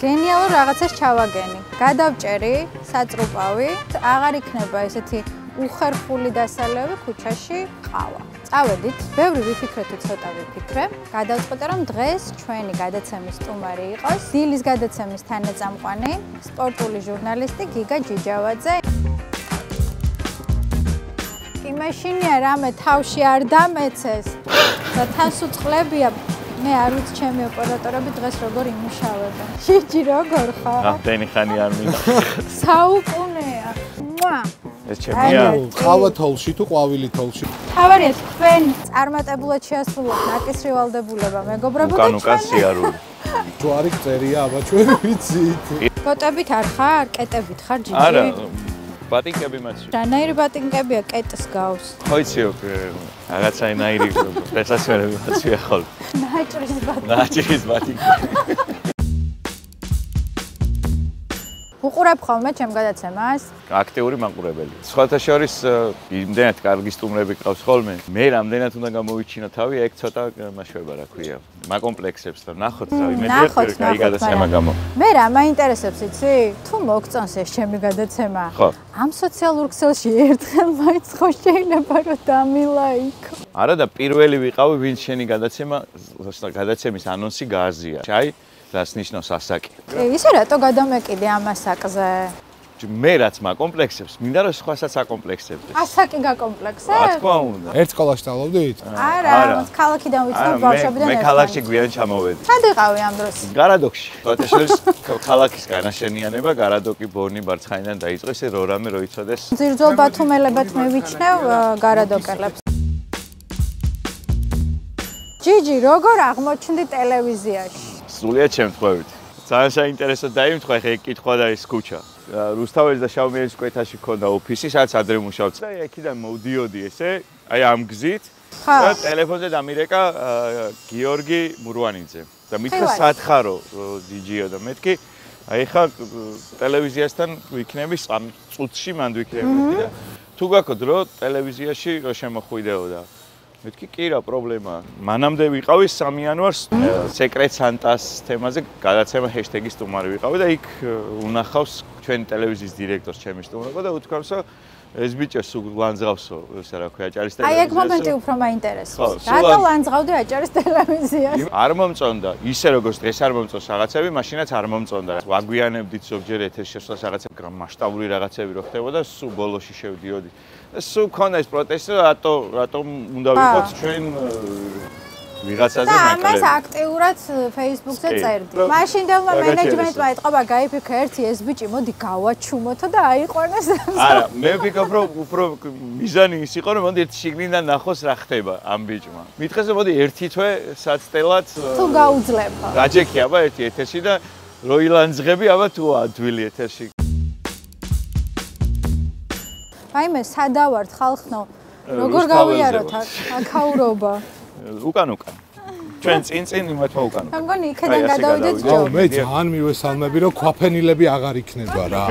გენიალურ რაღაცას ჩავაგენი. გადავჭერი საწრუპავი, აღარ იქნება ესეთი უხერხული დასალევი ქუჩაში ყავა. წავედით, ბევრი ვიფიქრე თუ ცოტა ვიფიქრე. გადავწყვეტე რომ დღეს ჩვენი გადაცემის სტუმარი იყოს დილის გადაცემის თანაწამყვანი, სპორტული ჟურნალისტი გიგა ჯიჯავაძე. იმაშინია რამე თავში არ დამეცეს და თან სუწყლებია. მე არ ვიცი ჩემი ოპერატორები დღეს როგორ იმუშავებენ. ჯიჯი როგორ ხარ? რამდენი ხანი არ მინდა. საუკუნეა. ეს ჩემია. ყავა თოლში თუ ყვავილი თოლში? თავარია თქვენ წარმატებულად შეასრულოთ ნაკისრი ვალდებულება მეგობრებო და უკან სიარული. ჯვარი წერია აბა ჩვენ ვიცით. კოტებით არ ხარ? კეტებით ხარ ჯიჯი? არა, ბატინკები მაჩვი. რანაირი ბატინკებია კეტს გავს? ხო იცი, რაღაცაინაირი პრესასიონები მაჩვი ახლა. ნაჭრის ბატინკები. უყურებ ხოლმე ჩემ გადაცემას? აქტიური მაყურებელი. სხვათა შორის იმდენად კარგი სტუმრები ყავს ხოლმე. მე რამდენად უნდა გამოვიჩინო თავი, ეგ ცოტა მაშვება, რა ქვია. მაკომპლექსებს და ნახოთ, რავი, მე კაი გადაცემა გამო. მე რა მაინტერესებს, იცი? თუ მოგწონს ეს ჩემი გადაცემა. ხო. ამ სოციალურ ქსელში ერთხელ მაინც ხო შეიძლება რომ დამილაიქო. არა და პირველი ვიყავი, ვინც შენი გადაცემის ანონსი გააზია. ჩაი რას ნიშნავს ასაკი. ისე რატო გადამეკიდე ამ ასაკზე? მე რაც მაკომპლექსებს, მინდა რომ სხვასაც აკომპლექსებდეს. ასაკი გაკომპლექსებს? რა თქმა უნდა. ერთ სკოლაში სწავლობდით? არა, ქალაქიდან ვიცნობ ბავშვებიდან მე ქალაქში გვიან ჩამოვედი. სად იყავი ამ დროს? გარადოკში. თოთაშორის ქალაქის განაშენიანება, გარადოკი, ბორნი, ბარცხანიდან დაიწყო, ესე რორამე როიცოდეს. ძირძველ ბათუმელებად მევიჩნევ გარადოკელებს. ჯიჯი, როგორ აღმოჩნდი ტელევიზიაში? სრულიად შემთხვევით. ძალიან საინტერესო დაიმთხვა ხე კითხვა და ეს ქუჩა. რუსთაველის და შავმიერის კვეთაში ქონდა ოფისი, სადაც ადრე მუშაობდი. და იქიდან მოვდიოდი ესე, აი ამ გზით. და ტელეფონზე დამირეკა გიორგი მურვანიძე. და მითხრა სათხარო ჯიჯიო და მეთქი, აი ხა ტელევიზიასთან ვიქნები წუთში მანდ ვიქნები და თუ გაქო დრო ტელევიზიაში რო შემოხვიდეო და მეთქი კი რა პრობლემაა. მანამდე ვიყავი 3 იანვარს სეკრეტ სანტას თემაზე გადაცემა ჰეშტეგი სტუმარი ვიყავი და იქ უნახავს ჩვენი ტელევიზიის დირექტორს ჩემი სტუმრობა და უთქვამსო ეს ბიჭო სულ ლანძღავსო, ესე რა ქვია, აჭარის ტელევიზიაში. აი ეგ მომენტი უფრო მაინტერესებს. რატო ლანძღავდი აჭარის ტელევიზიაში? არ მომწონდა, ისე როგორც დღეს არ მომწონს რაღაცები, მაშინაც არ მომწონდა. ვაგვიანებდით ზოგჯერ ეთერში შესვლას რაღაცები, მასშტაბური რაღაცები რო ხდებოდა, სულ ბოლოში შევდიოდი. სულ ქონდა ეს პროტესტი, რატომ უნდა ვიყოთ ჩვენ ვიღაცაზე ნაკლები. და ამას აქტიურად Facebook-ზე წერდი. მაშინდელმა მენეჯმენტმა ეთყობა გაიფიქრა ერთი ეს ბიჭი, მოდი გავაჩუმოთო და აიყვანეს. არა, მე ვფიქრობ რომ უფრო მიზანი ის იყო რომ მოდი ერთი შიგნიდან ნახოს რა ხდება ამ ბიჭმა. მითხეს რომ მოდი ერთი თვე საცდელად თუ გაუძლება. გაჯექი აბა ერთი ეთერში და როილანძღები აბა თუ ადვილი ეთერში. აიმე სადავართ ხალხნო როგორ გავიაროთ აქაურობა უკან ჩვენ წინ იმათმა უკან მე მგონი იქიდან გადავიდეთ ჯო მე ძალიან მივესალმები რომ ქვაფენილები აღარ იქნება რა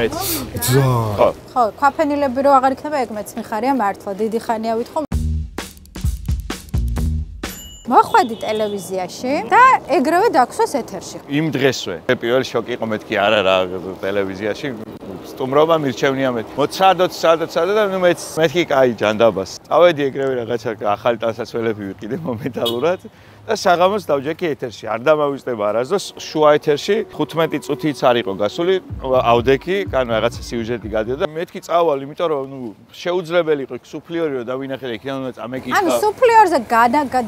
ხო ქვაფენილები რო აღარ იქნება ეგ მეც მიხარია მართლა დიდი ხანია ვითხოვ მოხვედი ტელევიზიაში და ეგრევე დაგვსვეს ეთერში იმ დღესვე პირველი შოკი იყო მეთქი არა რა ტელევიზიაში სტუმრობა მირჩევნია მე. მოცადოთ და ნუ მეთქი კაი ჯანდაბას. წავედი ეგრევე რაღაცა ახალი ტანსაცველები ვიყიდე მომენტალურად და საღამოს დავჯექი ეთერში. არ დამავიწყდება არასდროს შუა ეთერში 15 წუთიც არ იყო გასული აუდექი, კან რაღაცა სიუჟეტი გადიოდა და მეთქი წავალ, იმიტომ რომ ნუ შეუძლებელი იყო სუფლიორი რომ დავინახე და იქიდან უნდა წამეკითხა. ანუ სუფლიორზე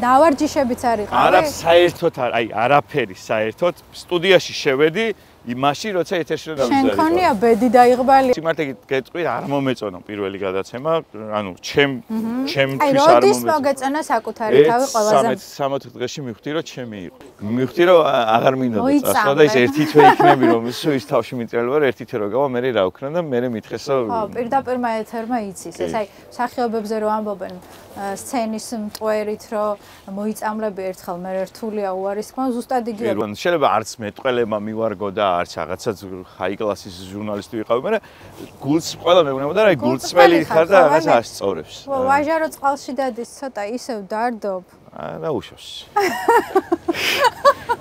დავარჯიშებიც არ იყო. არა საერთოდ აი არაფერი საერთოდ სტუდიაში შევედი იმაში როცა ეთერში რომ დავიწყე. შენ ქონია ბედი დაიღბალი. სიმართლე გეტყვი არ მომეწონა პირველი გადაცემა, ანუ ჩემთვის არ მომეწონა. აი როდის მოგეწონა საკუთარი თავი ყველაზე 13 დღეში მივხვდი რომ ჩემი იყო. მივხვდი რომ აღარ მინდოდა წასვლა და ის ერთი თვე იქნები რომ ის თავში მიწერილი ვარ ერთი თვე რო გავა მე რა ვქნა და მე მითხესო ხო პირდაპირმა ეთერმა იცის ეს აი სახეობებზე რო ამბობენ სცენის მტვერით რომ მოიწამლები ერთხელ მე რთულია უარისქმა ზუსტად იგივე. შეიძლება არც მეტყველება მივარგო და არც რაღაცა ჰაი კლასის ჟურნალისტი ვიყავი, მაგრამ გულს ყველა მეუბნება და აი გულწრფელი ხარ და რაღაცა ასწორებს. ვაჟარო წყალში დადის ცოტა ისევ დარდობ. არა უშავს.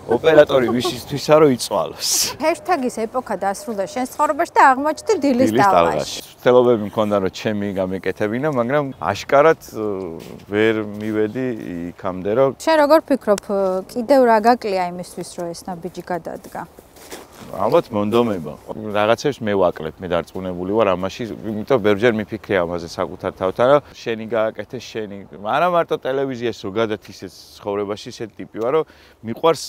ოპერატორი ვისისთვისა რომ იწვალოს. ჰეშტაგის ეპოქა დასრულდა შენს ცხოვრებაში და აღმოჩნდი დილის ტალღაში. ცდილობები მქონდა რომ ჩემი გამეკეთებინა, მაგრამ აშკარად ვერ მივედი იქამდე რომ შენ როგორ ფიქრობ, კიდევ რა გაკლია იმისთვის რომ ეს ნაბიჯი გადადგა? ალბათ მონდომება. რაღაცებს მე ვაკლებ, მე დარწმუნებული ვარ ამაში, იმიტომ ბევრჯერ მიფიქრე ამაზე საკუთარ თავთან, რომ შენი გააკეთე, შენი. არა მარტო ტელევიზიას ზოგადად ისეთ ცხოვრებაში ისეთი ტიპი ვარ, რომ მიყვარს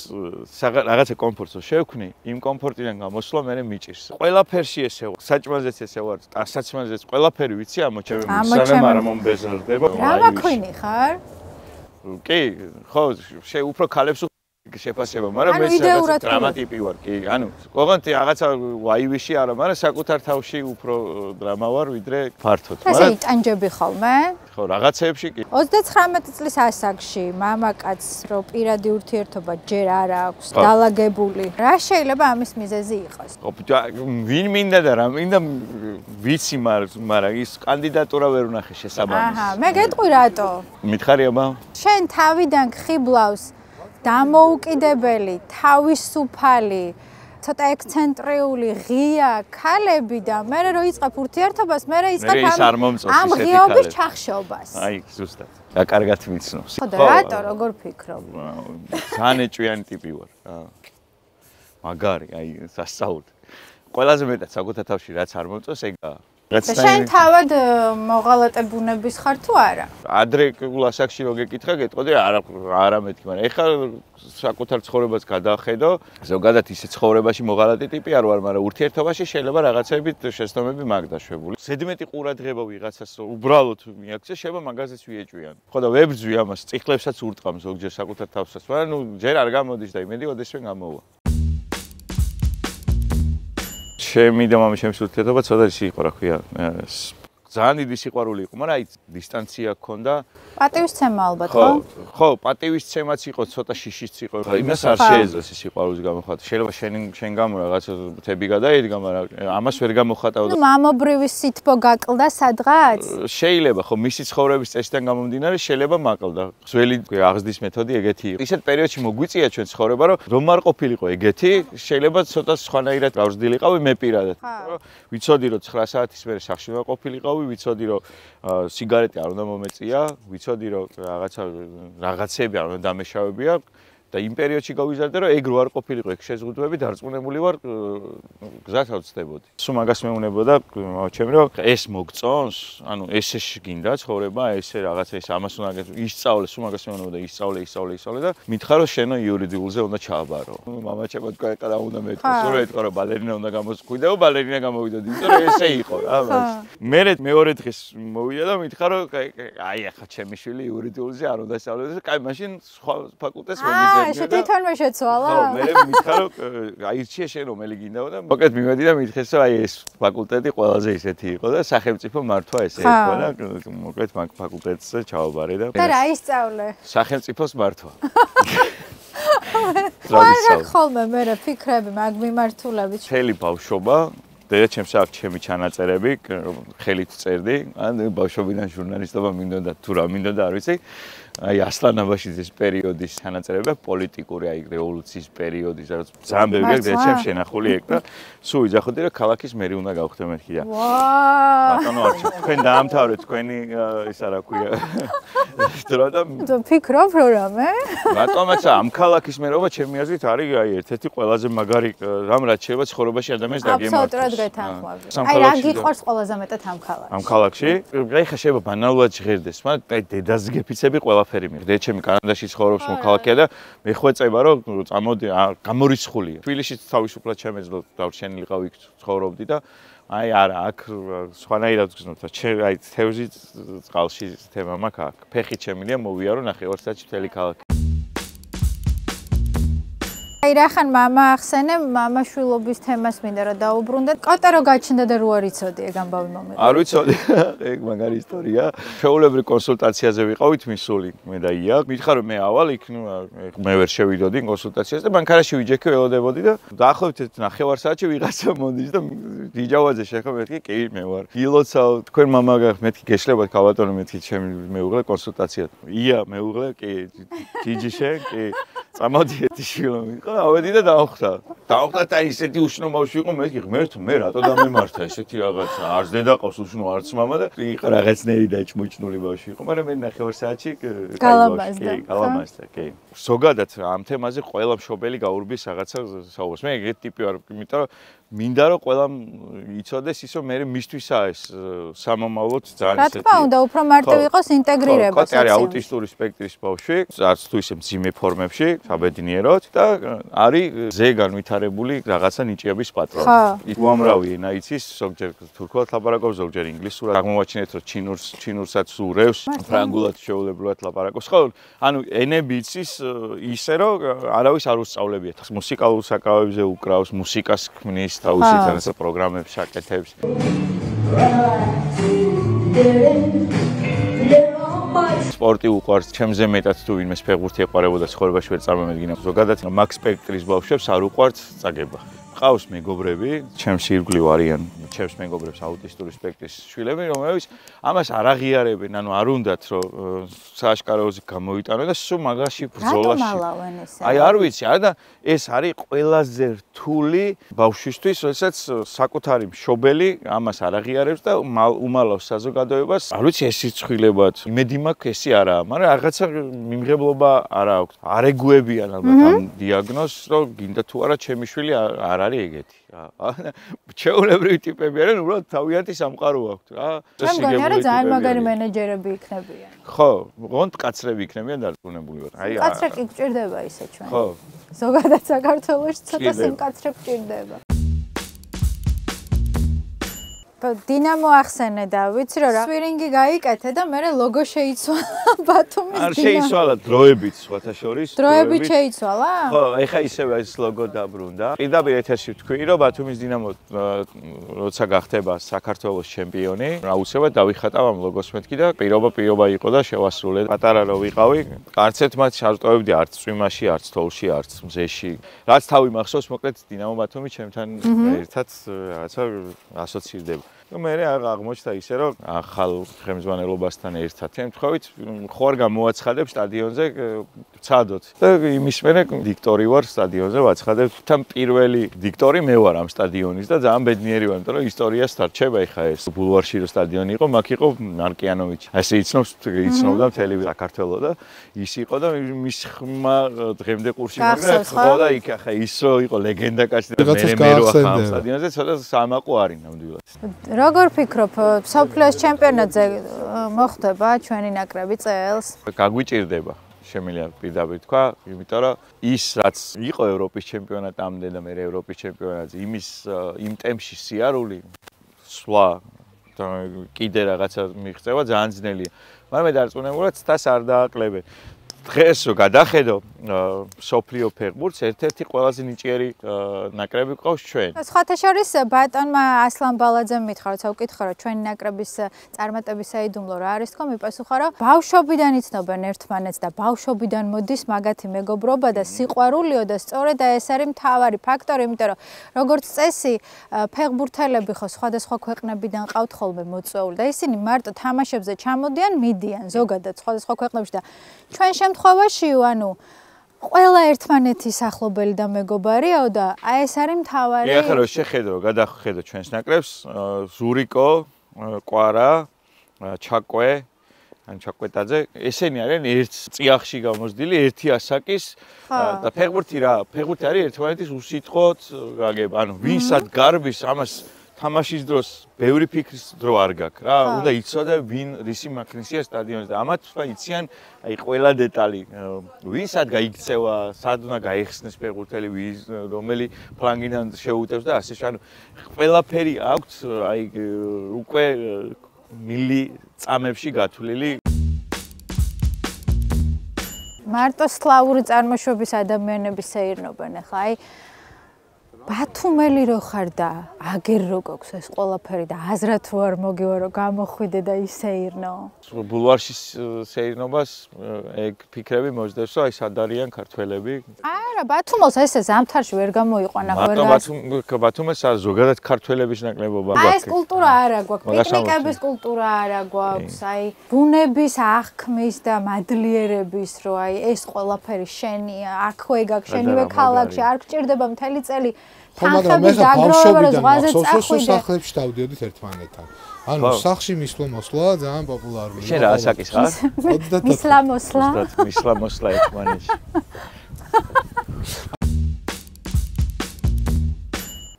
რაღაცა კომფორტს შევქმნი, იმ კომფორტიდან გამოსვლა მე მიჭირს. ყველაფერში ესე ვარ, საჭმელზეც ესე ვარ, სასაცმელზეც ყველაფერი ვიცი ამოჩემი, სანამ არ მომბეზარდება. რა მაქვინი ხარ? კი, ხო, უფრო ქალებს შეფასება, მაგრამ მე დრამა ტიპი ვარ, კი, ანუ ოღონდ რაღაცა ვაივიში არა, მაგრამ საკუთარ თავში უფრო დრამა ვარ, ვიდრე ფართოდ. ესე იტანჯები ხოლმე? ხო, რაღაცეებში კი. 39 წლის ასაკში მამაკაცს რო პირადი ურთიერთობა ჯერ არ აქვს დალაგებული. რა შეიძლება ამის მიზეზი იყოს? ვინ მინდა და რა მინდა ვიცი, მაგრამ ის კანდიდატურა ვერ ვნახე შესაბამისად. აჰა, მე გეტყვი რატო? მითხარი აბა? შენ თავიდან ხიბლავს დამოუკიდებელი, თავისუფალი, ცოტა ექსცენტრიული, ღია ქალები და მე რო იწყებ ურთიერთობას, მე იწყებ ამ ღიობის ჩახშობას. აი, ზუსტად. რა კარგად ვიცნობს. ხო და რატო, როგორ ფიქრობ? ძალიან ეჭვიანი ტიპი ვარ. მაგარი, აი, სასწაული. ყველაზე მეტად საკუთარ თავში რაც არ მომწონს, ეგაა. შენ თავად მოღალატებუნების ხარ თუ არა? ადრე ასაკში რო გეკითხა, გეტყოდი არა მეთქი, მაგრამ ეხლა საკუთარ ცხოვრებას გადახედო, ზოგადად ისე ცხოვრებაში მოღალატე ტიპი არ ვარ, მაგრამ ურთიერთობაში შეიძლება რაღაცებით შეცდომები მაგ დაშვებული. ზედმეტი ყურადღება ვიღაცას უბრალოდ მიაქცია, შეიძლება მაგაზეც ვიეჭვიან. ხო და ვებრძვი ამას, წიხლებსაც ურტყამ ზოგჯერ საკუთარ თავსაც, მაგრამ ჯერ არ გამოდის და იმედი ოდესმე გამოვა. ჩემი და მამის ურთიერთობა ცოტა ისე იყო, რა ქვია, ძალიან დიდი სიყვარული იყო, მაგრამ აი დისტანცია ჰქონდა. პატივისცემა ალბათ, ხო? ხო, პატივისცემაც იყო, ცოტა შიშიც იყო. იმას არ შეეძლო ეს სიყვარულის გამოხატვა. შეიძლება შენ გამო რაღაცა თები გადაიდგა, მაგრამ ამას ვერ გამოხატავდა. მამობრივი სითბო გაკლდა სადღაც? შეიძლება, ხო, მისი ცხოვრების წესიდან გამომდინარე, შეიძლება მაკლდა. ძველი აღზრდის მეთოდი ეგეთი იყო. ისეთ პერიოდში მოგვიწია ჩვენ ცხოვრება, რომ არ ყოფილიყო ეგეთი, შეიძლება ცოტა სხვანაირად გავზრდილიყავი მე პირადად. ვიცოდი, რომ 9 საათის მერე სახლში უნდა ყოფილიყავი, ვიცოდი, რომ სიგარეტი არ უნდა მომეწია, ვიცოდი, რომ რაღაცები არ უნდა დამეშავებია და იმ პერიოდში გავიზარდე, რომ ეგ რო არ ყოფილიყო, ეგ შეზღუდვები დარწმუნებული ვარ, გზას ავწდებოდი. სულ მაგას მეუნებოდა, ჩემი რომ ეს მოგწონს, ანუ ესე გინდა ცხოვრება, ესე რაღაცა ეს ამას უნდა ისწავლე, სულ მაგას მეუნებოდა, ისწავლე და მითხარ რომ შენო იურიდიულზე უნდა ჩააბარო. მამაჩემო თქვა ეკა რა უნდა მეთქვა, სულ ეთქვა რომ ბალერინა უნდა გამოსკვიდაო, ბალერინა გამოვიდოდი, იმიტომ რომ ესე იყო რა. მეორე დღეს მოვიდა და მითხა რომ აი ახლა ჩემი შვილი იურიდიულზე არ უნდა სწავლდეს და კაი მაშინ სხვა ფაკულტეტს მოგიძებნე. შეთვითონვე შეცვალა? ხო, მე მითხა რომ აირჩიე შენ რომელი გინდაო და მოკლედ მივედი და მითხეს რომ აი ეს ფაკულტეტი ყველაზე ისეთი იყო და სახელმწიფო მართვა ესე იყო და მოკლედ მაგ ფაკულტეტზე ჩავაბარე და რა ისწავლე? სახელმწიფოს მართვა. რა ხოლმე მე ფიქრები მაგ მიმართულებით. მთელი ბავშვობა დედაჩემს აქვს ჩემი ჩანაწერები, ხელით წერდი, ან ბავშვობიდან ჟურნალისტობა მინდოდა თუ რა მინდოდა არ ვიცი. აი ასლანაბაშიძის პერიოდის ჩანაწერები, პოლიტიკური აი რევოლუციის პერიოდის, რაც ძალიან ბევრი აქვს დედაჩემს შენახული ეგ და სულ ვიძახოდი რომ ქალაქის მერი უნდა გავხდე მეთქი და ბატონო არჩევ თქვენ დაამთავრეთ თქვენი ისა რა ქვია დრო და ფიქრობ რომ რამე? ბატონოც ამ ქალაქის მერობა ჩემი აზრით არის აი ერთ-ერთი ყველაზე მაგარი რამ რაც შეიძლება ცხოვრებაში ადამიანს დაგემართოს. აბსოლუტურად გეთანხმები. აი რა გიყვარს ყველაზე მეტად ამ ქალაქში? ამ ქალაქში? აი ხა შეიძლება ბანალურად ჟღერდეს, მაგრამ აი დედას გეფიცები ყველაფერი მიღდე. ჩემი კანადაში ცხოვრობს მოქალაქეა და მე ხვეწება რომ წამოდი გამორიცხულია. თბილისშიც თავისუფლად შემეძლო დავრჩენილიყავ იქ ცხოვრობდი და აი არა აქ სხვანაირად გზნობთ. აი თევზი წყალში თემა მაქვს აქ. ფეხით შემილია მოვიარო ნახე 2 საათში მთელი ქალაქი. აი რახან მამა ახსენე, მამაშვილობის თემას მინდა რომ დაუბრუნდეთ. კოტე რო გაჩნდა და რო არ იცოდი ეგ ამბავი მომეყვა. არ ვიცოდი, ეგ მაგარი ისტორია. შეულებრივ კონსულტაციაზე ვიყავით მისული, მე და ია. მითხარ რომ მე ავალ იქ, ნუ მე ვერ შევიდოდი კონსულტაციაზე და ბანკარაში ვიჯექი ველოდებოდი და დაახლოებით 9 საათში ვიღაცა მოდის და დიჯავაძე შეხო მეთქი, კი მე ვარ. ილოცავ, თქვენ მამა მეთქი გეშლებათ ქალბატონო მეთქი ჩემი მეუღლე კონსულტაცია. ია მეუღლე, კი ჯიჯი შენ, კი წამოდი ერთი შვილო მიყო, ავედი და დავხვდა. დავხვდა და ისეთი უშნო ბავშვი იყო, მე ღმერთო, მე რატო დამემართა ესეთი რაღაცა, არც დედა ყავს უშნო, არც მამა და იყო რაღაცნაირი დაჭმუჭნული ბავშვი იყო, მაგრამ მე 9 საათში გალამაზდა, კი. ზოგადად ამ თემაზე ყველა მშობელი გაურბის რაღაცა საუბარს. მე ეგეთი ტიპი ვარ, იმიტომ რომ მინდა რომ ყველამ იცოდეს ის რომ მე მისთვისაა ეს სამომავლოდ ძალიან ისეთი. რა თქმა უნდა, უფრო მარტივ იყოს ინტეგრირება. კოტე არის აუტისტური სპექტრის ბავშვი, არც თუ ისე მძიმე ფორმებში, საბედნიეროდ და არის ზეგან ვითარებული რაღაცა ნიჭიების პატრონი. უამრავი ენა იცის, ზოგჯერ თურქულად ლაპარაკობს, ზოგჯერ ინგლისურად. აღმოვაჩინეთ რომ ჩინურსაც ურევს, ფრანგულად შეულებრივად ლაპარაკობს. ხო, ანუ ენები იცის ისე რომ არავის არ უსწავლებიათ. მუსიკალურ საკრავებზე უკრავს, მუსიკას ქმნის თავისით რაღაცა პროგრამებს აკეთებს. სპორტი უყვარს, ჩემზე მეტად თუ ვინმეს ფეხბურთი ეყარებოდა ცხოვრებაში ვერ წარმომედგინა. ზოგადად მაგ სპექტრის ბავშვებს არ უყვართ წაგება. ყავს მეგობრები, ჩემს ირგვლივ არიან, ჩემს მეგობრებს აუტისტური სპექტრის შვილები, რომლებიც ამას არ აღიარებენ, ანუ არ უნდათ რომ სააშკაროზე გამოვიტანონ და სულ მაგაში ბრძოლაში. აი არ ვიცი, არა ეს არის ყველაზე რთული ბავშვისთვის, როდესაც საკუთარი მშობელი ამას არ აღიარებს და უმალავს საზოგადოებას. არ ვიცი ეს სიცხვილებად, იმედი მაქვს ესე არაა, მაგრამ რაღაცა მიმღებლობა არ აქვს. არ ეგუებიან ალბათ ამ დიაგნოზს, რომ გინდა თუ არა ჩემი შვილი არ არის ეგეთი. ჩეულებრივი ტიპები არიან, უბრალოდ თავიანთი სამყარო აქვთ რა. ჩემ მგონია რომ ძალიან მაგარი მენეჯერები იქნებიან. ხო, ოღონდ კაცრები იქნებიან დარწმუნებული ვარ. აი კაცრები კი გჭირდება ისე ჩვენ. ხო. ზოგადად საქართველოში ცოტა სიმკაცრე გჭირდება. დინამო ახსენე და ვიცი რომ სვირინგი გაიკეთე და მე ლოგო შეიცვალა ბათუმის დინამო. არ შეიცვალა დროებით სხვათა შორის. დროებით შეიცვალა? ხო, ეხა ისევ ეს ლოგო დაბრუნდა. პირდაპირ ეთერში ვთქვი რომ ბათუმის დინამო როცა გახდება საქართველოს ჩემპიონი, აუცილებლად დავიხატავ ამ ლოგოს მეთქი და პირობა იყო და შევასრულე. პატარა რო ვიყავი, არც ერთ მატჩს არ ვტოვებდი, არც წვიმაში, არც თოვლში, არც მზეში. რაც თავი მახსოვს, მოკლედ დინამო ბათუმი ჩემთან ერთად რაღაცა ასოცირდება. მე აღმოჩნდა ისე რომ ახალ ხელმძღვანელობასთან ერთად შემთხვევით ხო არ გამოაცხადებ სტადიონზე ცადოთ და იმის მერე დიქტორი ვარ სტადიონზე ვაცხადებ თან პირველი დიქტორი მე ვარ ამ სტადიონის და ძალიან ბედნიერი ვარ იმიტომ რომ ისტორიას დარჩება ეხა ეს ბულვარში რო სტადიონი იყო მაგ იყო მარკიანოვიჩი ასე იცნობდა მთელი საქართველო და ის იყო და მის ხმა დღემდე ყურში მაგრამ ხო და იქ ახლა ის რო იყო ლეგენდა კაცი და მე რო ახლა ამ სტადიონზე ცოტა სამაყო არის ნამდვილად როგორ ფიქრობ, მსოფლიოს ჩემპიონატზე მოხდება ჩვენი ნაკრები წელს? გაგვიჭირდება, შემიძლია პირდაპირ თქვა, იმიტომ რომ ის რაც იყო ევროპის ჩემპიონატამდე და მე ევროპის ჩემპიონატზე, იმ ტემპში სიარული სვლა და კიდე რაღაცა მიღწევა ძალიან ძნელია. მაგრამ მე დარწმუნებულად თას არ დააკლებენ. დღეს რო გადახედო სოფლიო ფეხბურთს ერთ-ერთი ყველაზე ნიჭიერი ნაკრები ყავს ჩვენ. სხვათა შორის ბატონმა ასლან ბალაძემ მითხრა, როცა უკითხა რომ ჩვენი ნაკრების წარმატების საიდუმლო რა არის თქო, მიპასუხა რომ ბავშვობიდან იცნობენ ერთმანეთს და ბავშვობიდან მოდის მაგათი მეგობრობა და სიყვარულიო და სწორედ ეს არის მთავარი ფაქტორი, იმიტომ რომ როგორც წესი ფეხბურთელები ხო სხვადასხვა ქვეყნებიდან ყავთ ხოლმე მოწვეული და ისინი მარტო თამაშებზე ჩამოდიან, მიდიან ზოგადად სხვადასხვა ქვეყნებში და ჩვენ შემთხვევაში ანუ ყველა ერთმანეთის ახლობელი და მეგობარიაო და აი ეს არის მთავარი. ეხლა რო შეხედო, გადახედო ჩვენს ნაკრებს, ზურიკო, კვარა, ჩაკვე, ან ჩაკვეტაძე, ესენი არიან ერთ წიაღში გამოსდილი, ერთი ასაკის და ფეხბურთი არის ერთმანეთის უსიტყვოდ გაგება. ანუ ვინსად გარბის ამას თამაშის დროს ბევრი ფიქრის დრო არ გაქვს რა, უნდა იცოდე ვინ რისი მაქნისია სტადიონზე და ამათ იციან აი ყველა დეტალი, ვინსად გაიქცევა, სად უნდა გაიხსნეს ფეხბურთელი, რომელი ფლანგიდან შეუტევს და ასე ანუ ყველაფერი აქვს აი უკვე მილი წამებში გათვლილი. მარტო სლავური წარმოშობის ადამიანები სეირნობენ ახლა, აი ბათუმელი რო ხარ და აგერ რო გოქვს ეს ყველაფერი და აზრად რო არ მოგივა რომ გამოხვიდე და ისეირნო. ბულვარში სეირნობას ეგ ფიქრები მოждდებს, რომ აი სად არიან ქართველები. არა, ბათუმელს ესე ზამთარში ვერ გამოიყვანა ხო რა. ბათუმეს არ ზოგადად ქართველების ნაკლებობა გვაქვს. აი ეს კულტურა არა გვაქვს, პიკნიკების კულტურა არა გვაქვს, აი ბუნების აღქმის და მადლიერების რო აი ეს ყველაფერი შენია, აქვე გაკ შენივე ქალაქში არ გჭირდება მთელი წელი მაგრამ მე ბავშვობიდან სოციალურ სახლებში დავდიოდით ერთმანეთთან. ანუ სახლში მისვლა ძალიან პოპულარულია. შენ რა ასაკის ხარ? 30. მისვლა ერთმანეთში.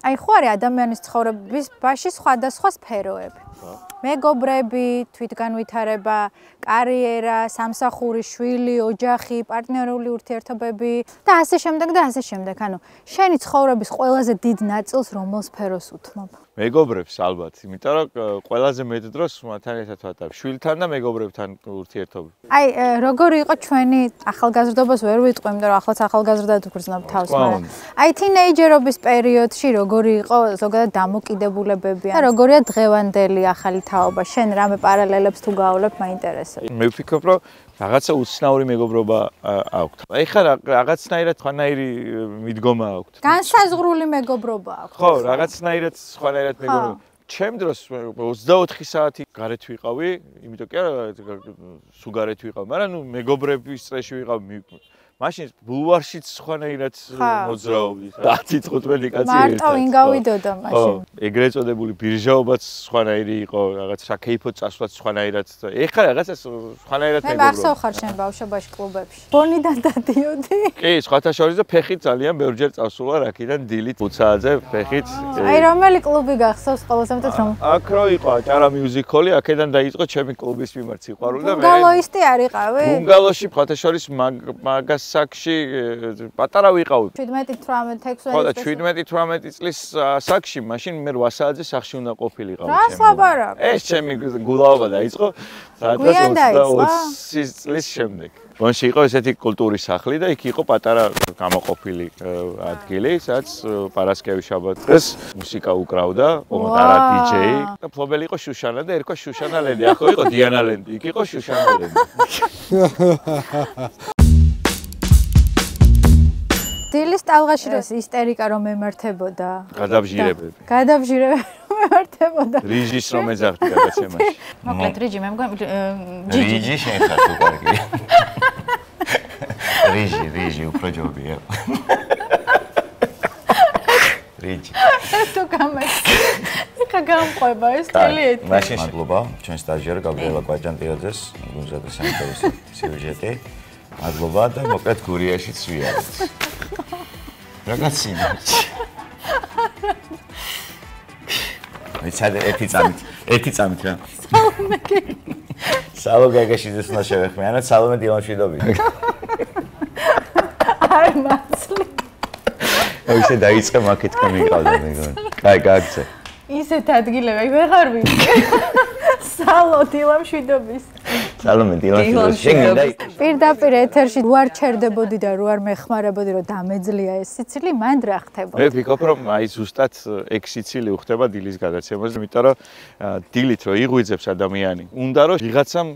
აი ხო არის ადამიანის ცხოვრების ბაში სხვადასხვა სფეროები. მეგობრები, თვითგანვითარება, კარიერა, სამსახური, შვილი, ოჯახი, პარტნიორული ურთიერთობები და ასე შემდეგ. ანუ შენი ცხოვრების ყველაზე დიდ ნაწილს რომელ სფეროს უთმობ? მეგობრებს ალბათ, იმიტომ რომ ყველაზე მეტ დროს მათთან ერთად ვატარებ, შვილთან და მეგობრებთან ურთიერთობა. აი, როგორი იყო ჩვენი ახალგაზრდობას ვერ ვიტყვი, იმიტომ რომ ახლაც ახალგაზრდად ვგრძნობ თავს, მაგრამ აი თინეიჯერობის პერიოდში როგორი იყო ზოგადად დამოკიდებულებები და როგორია დღევანდელი ახალი თაობა? შენ რამე პარალელებს თუ გავავლებ, მაინტერესებს. მე ვფიქრობ, რომ რაღაცა უცნაური მეგობრობა აქვთ. აი ხა რაღაცნაირად სხვანაირი მიდგომა აქვთ. განსაზღვრული მეგობრობა აქვს. ხო, რაღაცნაირად სხვანაირად მეგობრობა. ჩემ დროს 24 საათი გარეთ ვიყავი, იმიტომ კი არა სულ გარეთ ვიყავ, მაგრამ ნუ მეგობრების წრეში ვიყავ. მაშინ ბულვარშიც სხვანაირად მოძრაობდი. 10-15 კაცი ერთად. მარტო ვინ გავიდოდა მაშინ. ეგრეთ წოდებული ბირჟაობაც სხვანაირი იყო, რაღაც საკეიფო წასვლაც სხვანაირად. ეხლა რაღაცა სხვანაირად მეგობრობა. მე მახსოვ ხარ შენ ბავშვობაში კლუბებში. ბონიდან დადიოდი? კი, სხვათა შორის და ფეხით ძალიან ბევრჯერ წავსულა რაკიდან დილით უცააძე ფეხით. აი რომელი კლუბი გახსოვს ყველაზე მეტად რომ? აქ რო იყო აჭარა მიუზიქოლი, აქედან დაიწყო ჩემი კლუბის მიმართ სიყვარული და მე ბუნგალოისტი არ იყავი? ბუნგალოში სხვათა შორის მაგას საკში პატარა ვიყავი. 17-18 ხო და 17-18 წლის საკში, მაშინ მე 8 საათზე სახში უნდა ყოფილიყავ ჩემი. რას ლაპარაკობ? ეს ჩემი გულაობა დაიწყო 20 წლის შემდეგ. ბონში იყო ესეთი კულტურის სახლი და იქ იყო პატარა გამოყოფილი ადგილი, სადაც პარასკევის შაბათ დღეს მუსიკა უკრავდა, ომატარა დიჯეი და ფლობელი იყო შუშანა და ერქვა შუშანა ლენდი. ახლა იყო დიანა ლენდი, იქ იყო შუშანა ლენდი. დილის ტალღაში რო ისტერიკა რომ მემართებოდა. გადაბჟირებები. მემართებოდა. რიჟის რომ ეძახდი რაღაცემაში. მოკლედ რიჯი მე მგონი რიჯი შენ ხარ თუ კარგი. რიჯი უფრო ჯობია. რიჯი. თუ გამაჩი. ხა გამყვება ეს წელი ეთი. მაშინ მადლობა ჩვენ სტაჟიერ გაბრიელა კვაჭანტიაძეს, გუნზადეს სამყაროს სიუჟეტი. მადლობა და მოკლედ გურიაში ვიარეთ. რაღაც იმაში. ვიცადე ერთი წამით რა. სალომე გაგაშიძეს უნდა შევეხმე, ანუ სალომე დილამშვიდობია. არ მაცლი. ისე დაიწყე მაკეთკა მიყავდა მეგონი. კაი, გაგცე. ისეთ ადგილები ვეღარ ვიცი. სალო დილამშვიდობის. სალომე დილამშვიდობის. შენ გინდა პირდაპირ ეთერში რო არ ჩერდებოდი და რო არ მეხმარებოდი რომ დამეძლია ეს სიცილი, მან რა ხდებოდა? მე ვფიქრობ რომ აი ზუსტად ეგ სიცილი უხდება დილის გადაცემაზე, იმიტომ რომ დილით რო იღვიძებს ადამიანი, უნდა რომ ვიღაცამ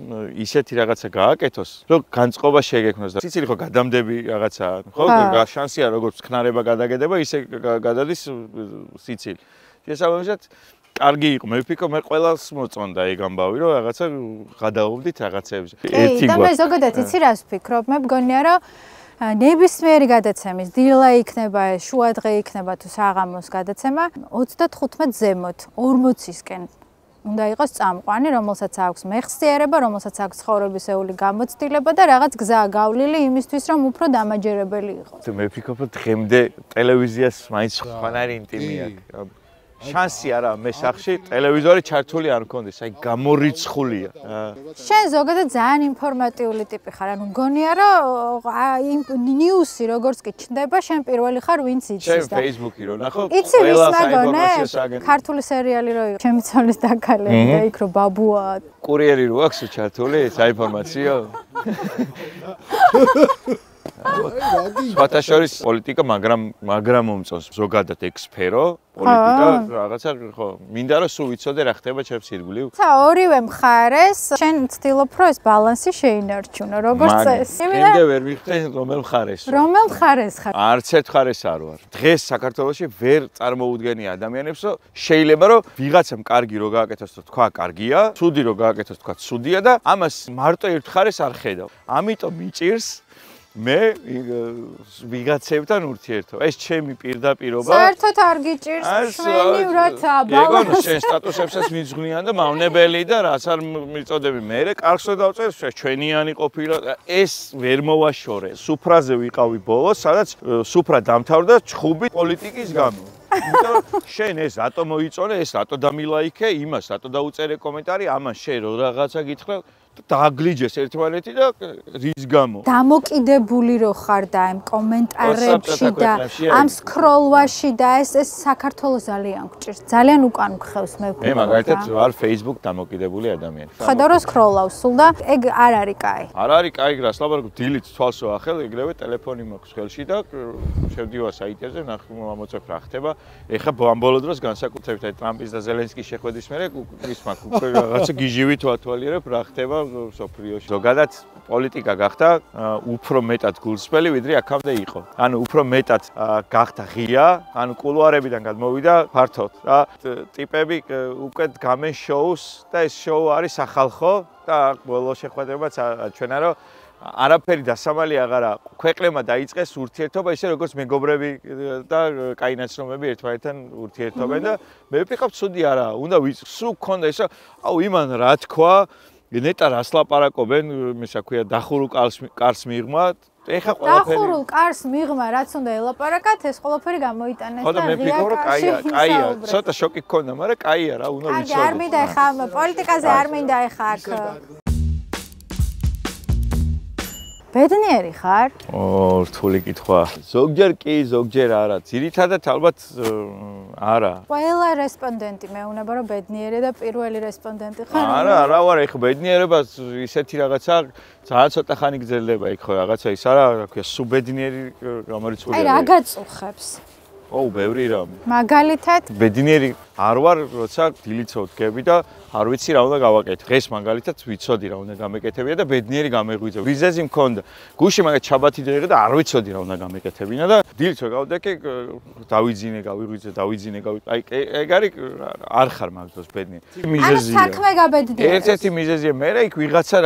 ისეთი რაღაცა გააკეთოს, რომ განწყობა შეგექმნას და სიცილი ხო გადამდები რაღაცა, ხო? შანსია როგორც ქნარება გადაგედება, ისე გადადის სიცილი. შესაბამისად კარგი იყო, მე ვფიქრობ მე ყველას მოწონდა ეგ ამბავი, რომ რაღაცა გადაუვდით რაღაცეებზე. ერთი და მე ზოგადად იცი რას ვფიქრობ, მე მგონია რომ ნებისმიერი გადაცემის დილა იქნება ეს, შუადღე იქნება თუ საღამოს გადაცემა 35 ზემოთ 40-ისკენ უნდა იყოს წამყვანი, რომელსაც აქვს მეხსიერება, რომელსაც აქვს ცხოვრებისეული გამოცდილება და რაღაც გზა გავლილი იმისთვის, რომ უფრო დამაჯერებელი იყოს. მე ვფიქრობ რომ დღემდე ტელევიზიას მაინც სხვანაირი ინტიმი აქვს. შანსი არა მე სახში ტელევიზორი ჩართული არ მქონდეს, აი გამორიცხულია. შენ ზოგადად ძალიან ინფორმატიული ტიპი ხარ, ანუ მგონია რომ ნიუსი როგორც კი ჩნდება, შენ პირველი ხარ ვინც იცის და შენ Facebook-ი რო ნახო, იცი ვის მაგონე? ქართული სერიალი რო იყო, ჩემი ცოლის დაკალები და იქ რო ბაბუა. კურიერი რო აქვს ჩართული საინფორმაციო? სხვათა შორის პოლიტიკა, მაგრამ მომწონს ზოგადად ექსფერო პოლიტიკა რაღაცა ხო მინდა რომ სულ ვიცოდე რა ხდება ჩემს ირგვლივ. ორივე მხარეს შენ ცდილობ რომ ეს ბალანსი შეინარჩუნო როგორც წესი. იმდე ვერ ვიხდე რომელ მხარეს. რომელ მხარეს ხარ? არც ერთ მხარეს არ ვარ. დღეს საქართველოში ვერ წარმოუდგენია ადამიანებს რომ შეიძლება რომ ვიღაცამ კარგი რო გააკეთოს და თქვა კარგია, ცუდი რო გააკეთოს თქვა ცუდია და ამას მარტო ერთ მხარეს არ ხედავ. ამიტომ მიჭირს მე ვიღაცებთან ურთიერთობა. ეს ჩემი პირდაპირობა. საერთოდ არ გიჭირს ჩვენივრად ბალანსი. ეგონო შენ სტატუსებსაც მიძღვნიან და მავნებელი და რაც არ მიწოდები მე კარგს დავწერ ჩვენიანი ყოფილა ეს ვერ მოვაშორე. სუფრაზე ვიყავი ბოლოს, სადაც სუფრა დამთავრდა ჩხუბი პოლიტიკის გამო. იმიტომ შენ ეს რატო მოიწონე, ეს რატო დამილაიქე, იმას რატო დაუწერე კომენტარი, ამან შენ რო რაღაცა გითხრა დააგლიჯეს ერთმანეთი და რის გამო? დამოკიდებული რო ხარ და ამ კომენტარებში და ამ სკროლვაში და ეს საქართველოს ძალიან გჭირს. ძალიან უკან გხევს მე ვფიქრობ. მე მაგალითად ვარ Facebook დამოკიდებული ადამიანი. ხედავ რომ სკროლავს სულ და ეგ არ არის კაი. არ არის კაი, რას ლაპარაკობ, დილით თვალს ვახელ, ეგრევე ტელეფონი მაქვს ხელში და შევდივარ საიტებზე, მოწევ რა ხდება. ეხლა ამ ბოლო დროს განსაკუთრებით აი ტრამპის და ზელენსკის შეხვედრის მერე ის მაქვს უკვე რაღაცა გიჟივით ვათვალიერებ რა ხდება სოფლიოში. ზოგადად პოლიტიკა გახდა უფრო მეტად გულსმელი, ვიდრე აქამდე იყო. ანუ უფრო მეტად გახდა ღია, ანუ კულუარებიდან გადმოვიდა ფართოდ და ტიპები უკვე გამენ შოუს და ეს შოუ არის სახალხო და ბოლო შეხვედრებაც ჩვენა რომ არაფერი დასამალი აღარა ქვეყნებმა დაიწყეს ურთიერთობა ისე როგორც მეგობრები და კაინაცნობები ერთმანეთთან ურთიერთობენ და მე ვფიქრობ ცუდი არა უნდა სულ გქონდა ისე აუ იმან რა თქვა ნეტა რას ლაპარაკობენ მისა ქვია დახურულ კარს მიღმა ეხა ყველაფერი დახურულ კარს მიღმა რაც უნდა ელაპარაკათ ეს ყველაფერი გამოიტანეს და ხო და მე ვფიქრობ რომ კაია ცოტა შოკი გქონდა მაგრამ კაია რა უნდა ვიცოდე არ მინდა ეხა პოლიტიკაზე არ მინდა ეხა აქ ბედნიერი ხარ? რთული კითხვა. ზოგჯერ კი, ზოგჯერ არა. ძირითადად ალბათ არა. ყველა რესპონდენტი მეუნება რომ ბედნიერი და პირველი რესპონდენტი ხარ. არა ვარ, ეხლა ბედნიერება ისეთი რაღაცა ძალიან ცოტა ხანი გრძელდება, იქ ხო რაღაცა ის არა, რა ქვია, სუბედნიერი გამორიცხულია. აი რა გაწუხებს? ოუ, ბევრი რამ. მაგალითად? ბედნიერი არ ვარ, როცა დილით ვდგები და არ ვიცი რა უნდა გავაკეთე. დღეს მაგალითად ვიცოდი რა უნდა გამეკეთებინა და ბედნიერი გამეღვიძე. ვიზეზი მქონდა. გუშინ მაგათ შაბათი დღეა და არ ვიცოდი რა უნდა გამეკეთებინა და დილით რო გავდექი, დავიძინე, გავიღვიძე, აი ეგ არის არ ხარ მაგ დროს ბედნიერი. მიზეზია. ანუ საქმე გაბედნიერება. ერთ-ერთი მიზეზია მე რა იქ ვიღაცა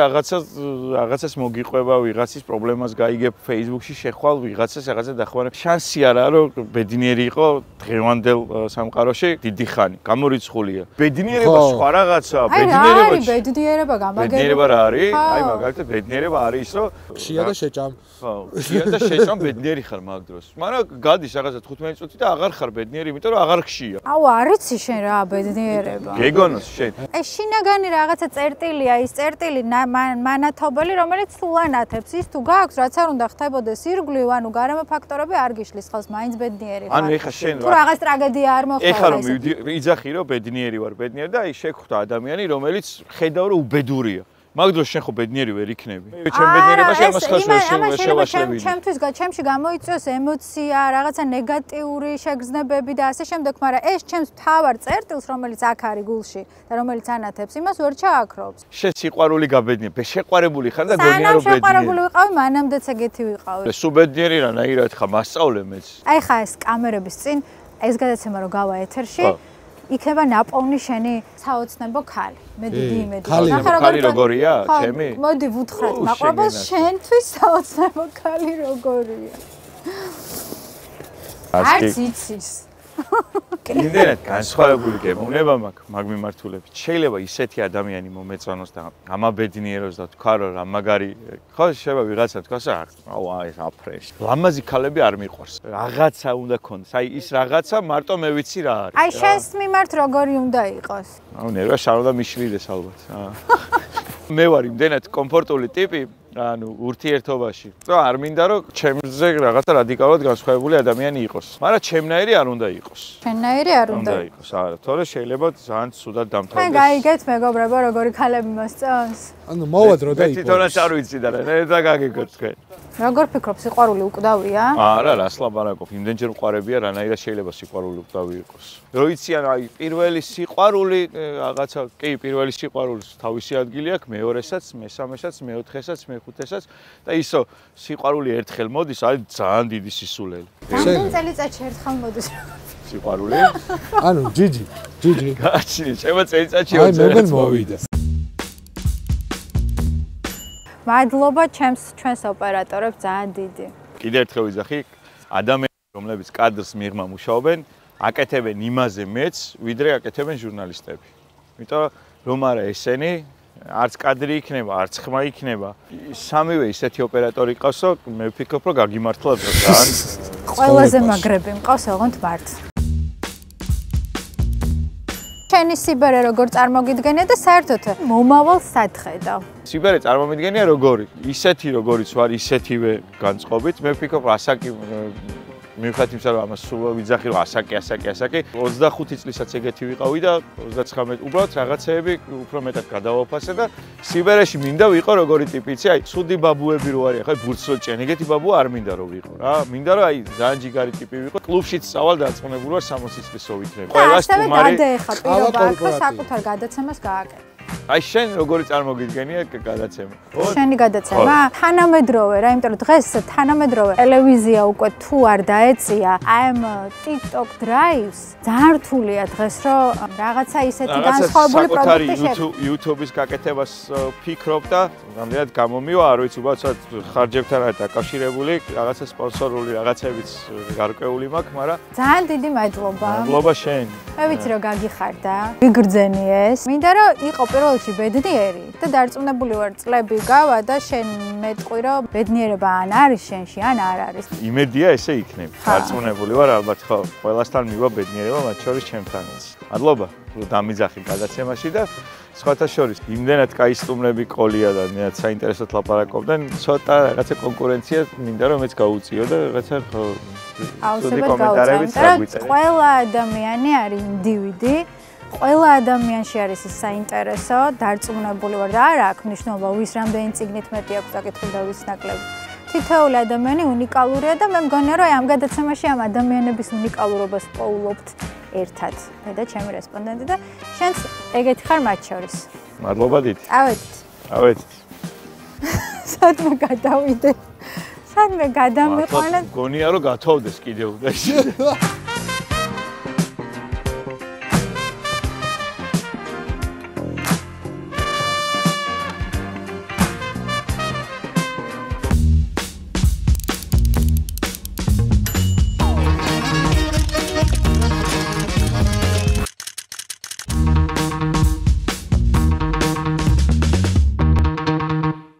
რაღაცას მოგიყვება, ვიღაცის პრობლემას გაიგებ Facebook-ში შეხვალ, ვიღაცას რაღაცა დახმარებ. შანსი არაა რომ ბედნიერი იყო დღევანდელ სამყაროში დიდი ხანი. გამორიცხულია. ბედნიერება სხვა რაღაცა, ბედნიერება. აი, ბედნიერება გამაგერება. ბედნიერება რა არის? აი, მაგალითად, ბედნიერება არის ის, რომ ხშია და შეჭამ. ხო, ხშია და შეჭამ ბედნიერი ხარ მაგ დროს. მაგრამ გადის რაღაცა 15 წუთი და აღარ ხარ ბედნიერი, იმიტომ რომ აღარ ხშია. აუ, არიცი შენ რა ბედნიერება. გეგონოს შენ. ეს შინაგანი რაღაცა წერტილია, ის წერტილი მანათობელი, რომელიც თუ ანათებს, ის თუ გააქვს, რაც არ უნდა ხდებოდეს ირგვლივ, ანუ გარემო ფაქტორები არ გიშლის ხალს, მაინც ბედნიერი ხარ. ანუ ეხა შენ თუ რაღაც ტრაგედია არ მოხდა. ეხა რომ იძახი რომ ბედნიერი ვარ, ბედნიერი და აი შეგხვდა ადამიანი, რომელიც ხედავ რომ უბედურია. მაგ დროს შენ ხო ბედნიერი ვერ იქნები. ჩემ ბედნიერებაში ამას ხალხს შევაშლებინე. ჩემში გამოიწვევს ემოცია, რაღაცა ნეგატიური შეგრძნებები და ასე შემდეგ, მაგრამ ეს ჩემს მთავარ წერტილს, რომელიც აქ არის გულში და რომელიც ანათებს, იმას ვერ ჩააქრობს. შენ სიყვარული გაბედნიერი, შეყვარებული ხარ და გონია რომ ბედნიერი. შეყვარებული ვიყავი, მანამდეც ეგეთი ვიყავი. სულ ბედნიერი რანაირად ხარ, მასწავლე მეც. აი ხა ეს კამერების წინ ეს გადაცემა რო გავა ეთერში იქნება ნაპოვნი შენი საოცნებო ქალი. მე დიდი იმედი. ქალი როგორია? ჩემი? მოდი ვუთხრათ მაყურებელს შენთვის საოცნებო ქალი როგორია? არც იცის. იმდენად განსხვავებული გემოვნება მაქვს მაგ მიმართულებით. შეიძლება ისეთი ადამიანი მომეწონოს და გამაბედნიეროს და თქვა რომ რა მაგარი ხო შეიძლება ვიღაცა თქვას აუ აი ეს აფრეში. ლამაზი ქალები არ მიყვარს. რაღაცა უნდა ქონდეს. აი ის რაღაცა მარტო მე ვიცი რა არის. აი შენს მიმართ როგორი უნდა იყოს? აუ ნერვა შარ უნდა მიშლიდეს ალბათ. მე ვარ იმდენად კომფორტული ტიპი ანუ ურთიერთობაში. არ მინდა რომ ჩემზე რაღაცა რადიკალურად განსხვავებული ადამიანი იყოს. მაგრამ ჩემნაირი არ უნდა იყოს. ჩემნაირი არ უნდა იყოს. არა, თორე შეიძლება ძალიან ცუდად დამთავრდეს. მე გაიგეთ მეგობრებო, როგორი ქალები მოსწონს. ანუ მოვადრო და იპოვო. თვითონაც არ ვიცი და რა გაგიგოთ თქვენ. როგორ ფიქრობ, სიყვარული უკდავია? არა, რას ლაპარაკობ, იმდენჯერ მყარებია, რანაირად შეიძლება სიყვარული უკდავი იყოს. რო იციან, აი, პირველი სიყვარული, რაღაცა, კი, პირველი სიყვარულის თავისი ადგილი აქვს, მეორესაც, მესამესაც, მეოთხესაც, მეხუთესაც და ისო სიყვარული ერთხელ მოდის, არის ძალიან დიდი სისულელი. რამდენი წელიწადში ერთხელ მოდის? სიყვარული? ანუ ჯიჯი. გაჩინე, შემო წელიწადში აი, მეგონ მოვიდა. მადლობა ჩვენს ოპერატორებს ძალიან დიდი. კიდევ ერთხელ ვიძახი, ადამიანები, რომლებიც კადრს მიღმა მუშაობენ, აკეთებენ იმაზე მეც, ვიდრე აკეთებენ ჟურნალისტები. იმიტომ რომ არა ესენი არც კადრი იქნება, არც ხმა იქნება. სამივე ისეთი ოპერატორი ყავსო, მე ვფიქრობ, რომ გაგიმართლა ძალიან. ყველაზე მაგრები მყავს, ოღონდ მართ. შენი სიბერე როგორ წარმოგიდგენია და საერთოდ მომავალ სათხედა. სიბერე წარმომიდგენია როგორი? ისეთი როგორიც ვარ, ისეთივე განწყობით. მე ვფიქრობ, ასაკი მივხვდით იმისა, რომ ამას სულ ვიძახი, რომ ასაკი. 25 წლისაც ეგეთი ვიყავი და 39 უბრალოდ რაღაცეები უფრო მეტად გადავაფასე და სიბერეში მინდა ვიყო როგორი ტიპიცი, აი, ცუდი ბაბუები რო არის, ახლა ბურცლოჭენ, ეგეთი ბაბუა არ მინდა რომ ვიყო რა. მინდა რომ აი, ძალიან ჯიგარი ტიპი ვიყო. კლუბშიც წავალ დარწმუნებული ვარ 60 წლისო ვიქნები. ყველა სტუმარი გადაეხა პირობა აქ და საკუთარ გადაცემას გააკეთე. აი შენ როგორი წარმოგიდგენია გადაცემა? შენი გადაცემა? თანამედროვე რა, იმიტომ რომ დღეს თანამედროვე ტელევიზია უკვე თუ არ დაეწია, აი ამ TikTok Drives ძალიან რთულია დღეს რომ რაღაცა ისეთი განსხვავებული პროდუქტი შექმნას. YouTube-ის გაკეთებას ფიქრობ და რამდენად გამომივა, არ ვიცი, უბრალოდ ხარჯებთან დაკავშირებული რაღაცა სპონსორული რაღაცებიც გარკვეული მაქვს, მაგრამ ძალიან დიდი მადლობა. მადლობა შენ. მე ვიცი რომ გაგიხარდა, ვიგრძენიეს. მინდა რომ იყო პირველ რიგში ბედნიერი და დარწმუნებული ვარ წლები გავა და შენ მეტყვი რომ ბედნიერება ან არის შენში ან არ არის. იმედია ესე იქნება. დარწმუნებული ვარ ალბათ ხო ყველასთან მივა ბედნიერება, მათ შორის ჩემთანაც. მადლობა რომ დამიძახი გადაცემაში და სხვათა შორის იმდენად კაი სტუმრები ყოლია და მეც საინტერესოდ ლაპარაკობდნენ, ცოტა რაღაცა კონკურენცია მინდა რომ მეც გაუწიო და რაღაცა ცუდი კომენტარებიც გაგვიწერე. ყველა ადამიანი არის ინდივიდი. ყველა ადამიანში არის ის საინტერესო, დარწმუნებული ვარ და არ აქვს მნიშვნელობა ვის რამდენი წიგნით მეტი აქვს დაკითხული და ვის ნაკლები. თითოეული ადამიანი უნიკალურია და მე მგონია რომ ამ გადაცემაში ამ ადამიანების უნიკალურობას პოულობთ ერთად. მე და ჩემი რესპონდენტი და შენც ეგეთი ხარ მათ შორის. მადლობა დიდი. ავედით. სადმე გადავიდე? სადმე გადამიყვანეთ? მგონია რომ გათოვდეს კიდევ და